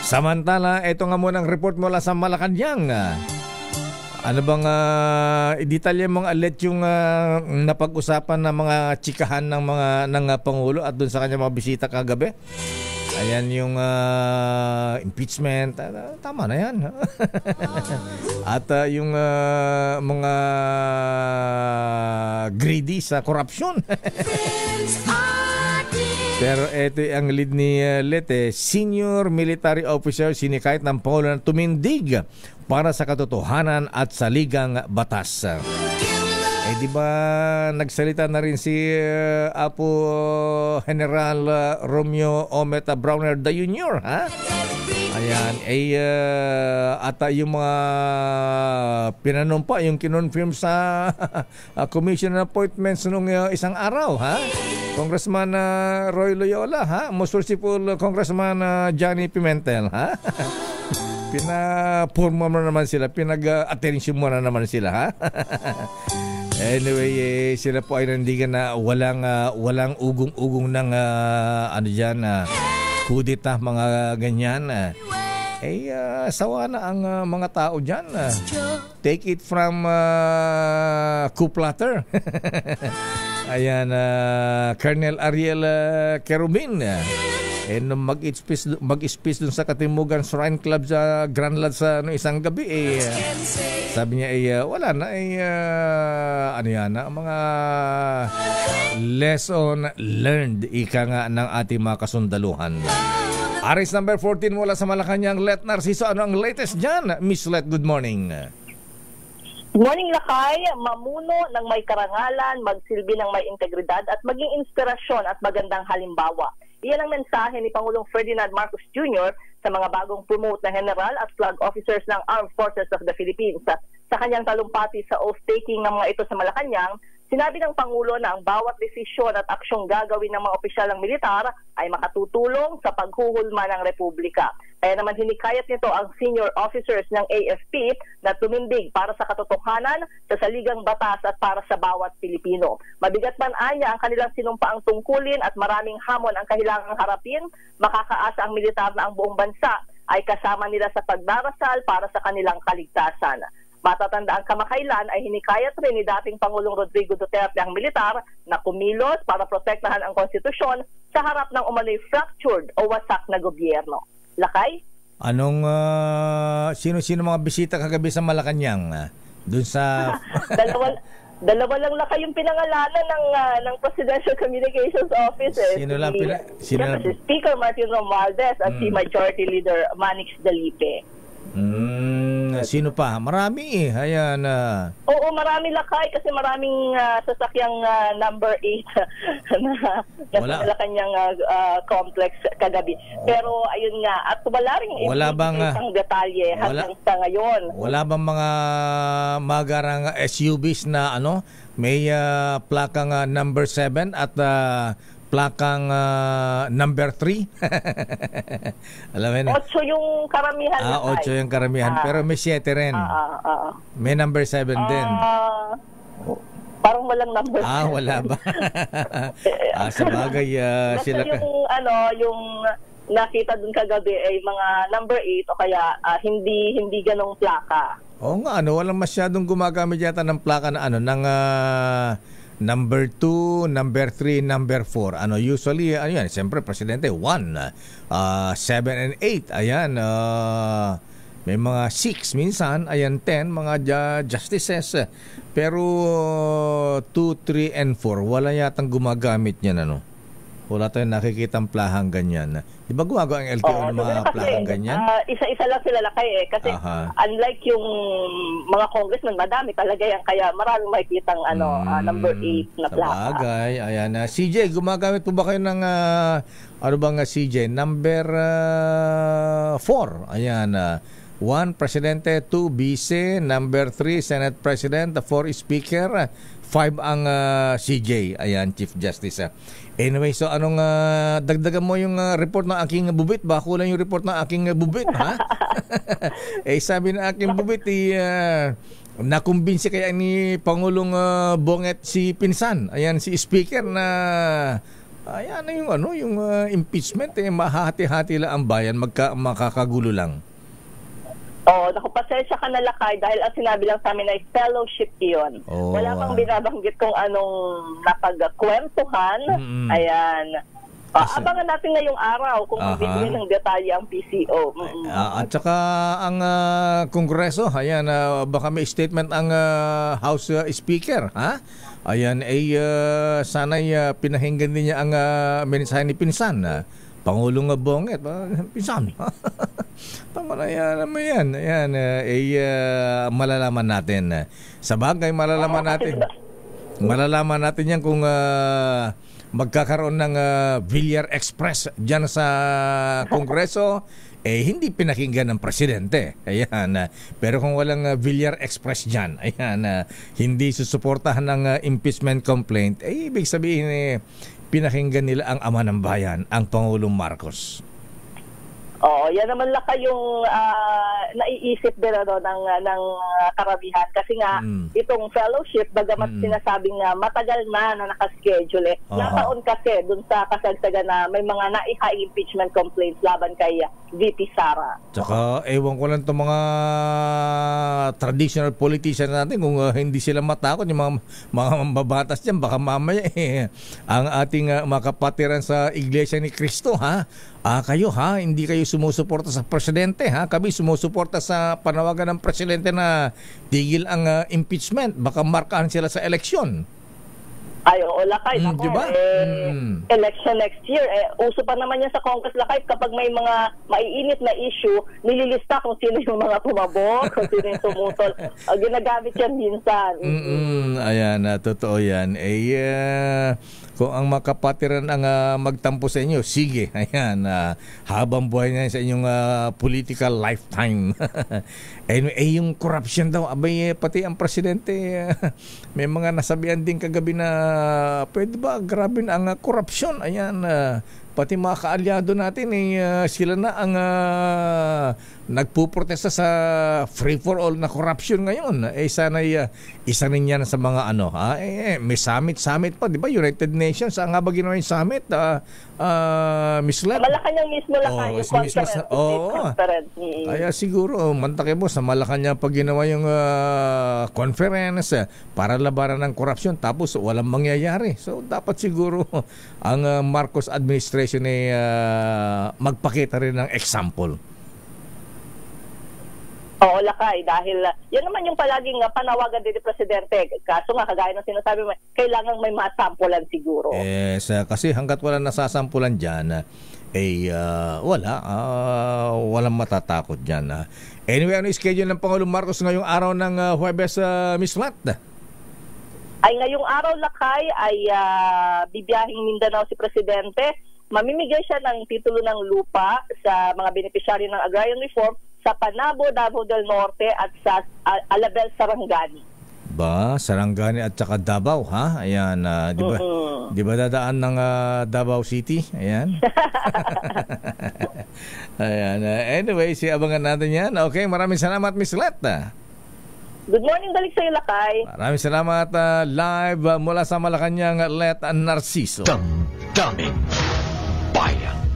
Samantala, ito nga muna ang report mula sa Malacanang. Ano bang i-detalye mong alit yung napag-usapan ng mga tsikahan ng Pangulo at dun sa kanya mga bisita kagabi? Ayan yung impeachment. Tama na yan. At yung mga greedy sa corruption. Pero ito ang lead ni Lete, senior military officer sinikayat ng Pangulo na tumindig para sa katotohanan at sa ligang batas. Di ba nagsalita na rin si Apo General Romeo Ometa Browner Jr., ha? Ayan, at yung mga pinanumpa, yung kinonfirm sa commission appointments nung isang araw, ha? Congressman Roy Loyola, ha? Most Merciful Congressman Johnny Pimentel, ha? Pinapurma mo naman sila, pinag-attention mo na naman sila, ha? Anyway, sila po ay nandigan na walang ugong-ugong ng kudita, mga ganyan. Sawa na ang mga tao dyan. Take it from coup platter. Ayan, Colonel Ariel Kerubin. Nung mag-speech dun sa Katimugan Shrine Club sa Grand Lodge sa isang gabi, sabi niya, wala na, mga lesson learned, ika nga ng ating mga kasundaluhan. Aris number 14 mula sa Malacanang, Let Narciso, ano ang latest dyan? Miss Let, good morning. Good morning, Lakay. Mamuno ng may karangalan, magsilbi ng may integridad at maging inspirasyon at magandang halimbawa. Iyan ang mensahe ni Pangulong Ferdinand Marcos Jr. sa mga bagong promote na general at flag officers ng Armed Forces of the Philippines. Sa kanyang talumpati sa oath-taking ng mga ito sa Malacanang, sinabi ng Pangulo na ang bawat desisyon at aksyong gagawin ng mga opisyal ng militar ay makatutulong sa paghuhulma ng Republika. Kaya naman hinikayat nito ang senior officers ng AFP na tumindig para sa katotohanan, sa saligang batas at para sa bawat Pilipino. Mabigat man anya ang kanilang sinumpaang tungkulin at maraming hamon ang kailangang harapin, makakaasa ang militar na ang buong bansa ay kasama nila sa pagdarasal para sa kanilang kaligtasan. Matatandaan kamakailan ay hinikayat rin ni dating Pangulong Rodrigo Duterte ang militar na kumilos para protektahan ang konstitusyon sa harap ng umano'y fractured o wasak na gobyerno. Lakay? Anong sino-sino mga bisita kagabi sa Malacanang? Doon sa Dalawa lang Lakay yung pinangalanan ng Presidential Communications Office. Sino lang si Speaker Martin Romualdez at si Majority Leader Manix Dalipe. Sino pa? Marami Ayan. Oo, marami Lakay kasi maraming sasakyang number 8 na nasa kanyang complex kagabi. Pero ayun nga, at wala rin isang detalye hanggang sa ngayon. Wala bang mga magarang SUVs na may plakang number 7 at plakang number 3? Alam mo yun? 8 yung karamihan. 8 yung karamihan. Pero may 7 rin. May number 7 din. Parang walang number 7. Wala ba? Sa bagay, sila yung nakita dun kagabi ay mga number 8 o kaya hindi ganong plaka. Oo nga, walang masyadong gumagamit yata ng plaka na ng number 2, number 3, number 4. Usually, yan, siyempre, Presidente, 1, 7 and 8. Ayan, may mga 6 minsan, ayan, 10, mga justices. Pero 2, 3, and 4, wala yatang gumagamit niyan, Wala tayong nakikitang plahang ganyan. Di ba gumagawa ang LTO ng mga plahang ganyan? Isa-isa lang sila Lakay kasi unlike yung mga congressman, madami talaga yan. Kaya maraming makikitang number 8 na plaka. Sa bagay. Ayan. CJ, gumagamit po ba kayo ng CJ? Number 4. Ayan. 1, Presidente. 2, Vice. Number 3, Senate President. 4, Speaker. 5 ang CJ. Ayan, Chief Justice. Anyway, so anong dagdagan mo yung report ng aking bubit? Baka kulang yung report ng aking bubit, ha? Sabi ng aking bubit, nakumbinsi kaya ni Pangulong Bonget si Pinsan. Ayan, si Speaker na Ayan na yung impeachment mahati-hati lang ang bayan, makakagulo lang. Naku, pasensya ka na Lakay dahil ang sinabi lang sa amin ay fellowship iyon. Wala pang binabanggit kung anong napagkwentuhan. Ayan. Abangan natin ngayong araw kung bibigyan ng detalye ang PCO. At saka ang Kongreso, ayan, baka may statement ang House Speaker, ha? Ayan, sana'y pinahinggan din niya ang mensahe ni Pinsan, Pangulong Bonget. Pinsan, tama na yan, ayan, malalaman natin. Sa bagay, malalaman natin yan kung magkakaroon ng Villar Express dyan sa Kongreso, hindi pinakinggan ng presidente. Ayan. Pero kung walang Villar Express dyan, ayan, hindi susuportahan ng impeachment complaint, ibig sabihin pinakinggan nila ang ama ng bayan, ang Pangulong Marcos. Yan naman Lakay yung naiisip din ng karamihan kasi nga itong fellowship bagamat sinasabing matagal na nakaschedule nataon kasi dun sa kasagsagan na may mga naiha-impeachment complaints laban kay VP Sara. Tsaka ewan ko lang itong mga traditional politicians natin kung hindi sila matakot yung mga mambabatas dyan, baka mamaya ang ating makapatiran sa Iglesia ni Cristo, ha? Kayo hindi kayo sumusuporta sa presidente, ha? Kami sumusuporta sa panawagan ng presidente na tigil ang impeachment, baka markahan sila sa eleksyon. Lakay, diba? Election next year. Uso pa naman yan sa Congress, Lakay, kapag may mga maiinit na issue, nililista kung sino yung mga tumabok, kung sino yung tumutol. Ginagamit yan minsan. Ayan, totoo yan. Kung ang makapatiran ang magtampo sa inyo, sige. Ayan, habang buhay na sa inyong political lifetime. Yung corruption daw, pati ang presidente, may mga nasabihan din kagabi na pwede ba grabe na ang corruption. Ayan, pati mga kaalyado natin sila na ang nagpuprotesta sa free-for-all na corruption ngayon. Sana'y isa rin yan sa mga may summit pa, di ba? United Nations, nga ba ginawa yung summit? Miss Lep? Malacanang mismo Lakay, yung conference. Kaya siguro, mantake mo, sa Malacanang pag ginawa yung conference para labanan ng korupsyon, tapos walang mangyayari. So, dapat siguro ang Marcos administration ay magpakita rin ng example. Lakay, dahil yan naman yung palaging panawagan din ni Presidente. Kaso nga, kagaya ng sinasabi mo, kailangan may masampulan siguro. Kasi hanggat walang nasasampulan dyan, walang matatakot dyan. Anyway, ano yung schedule ng Pangulong Marcos ngayong araw ng Huwebes, Miss Lat? Ngayong araw, Lakay, ay bibiyahing Mindanao si Presidente. Mamimigay siya ng titulo ng lupa sa mga beneficiary ng agrarian reform sa Panabo, Davao del Norte at sa Alabel, Sarangani. Sarangani at saka Davao, ha? Ayan, di ba dadaan ng Davao City? Ayan. Ayan. Anyway, abangan natin yan. Okay, maraming salamat, Miss Let. Good morning, balik sa iyo, Lakay. Maraming salamat. Live mula sa Malacanang, Let Narciso. Damdamin Bayan.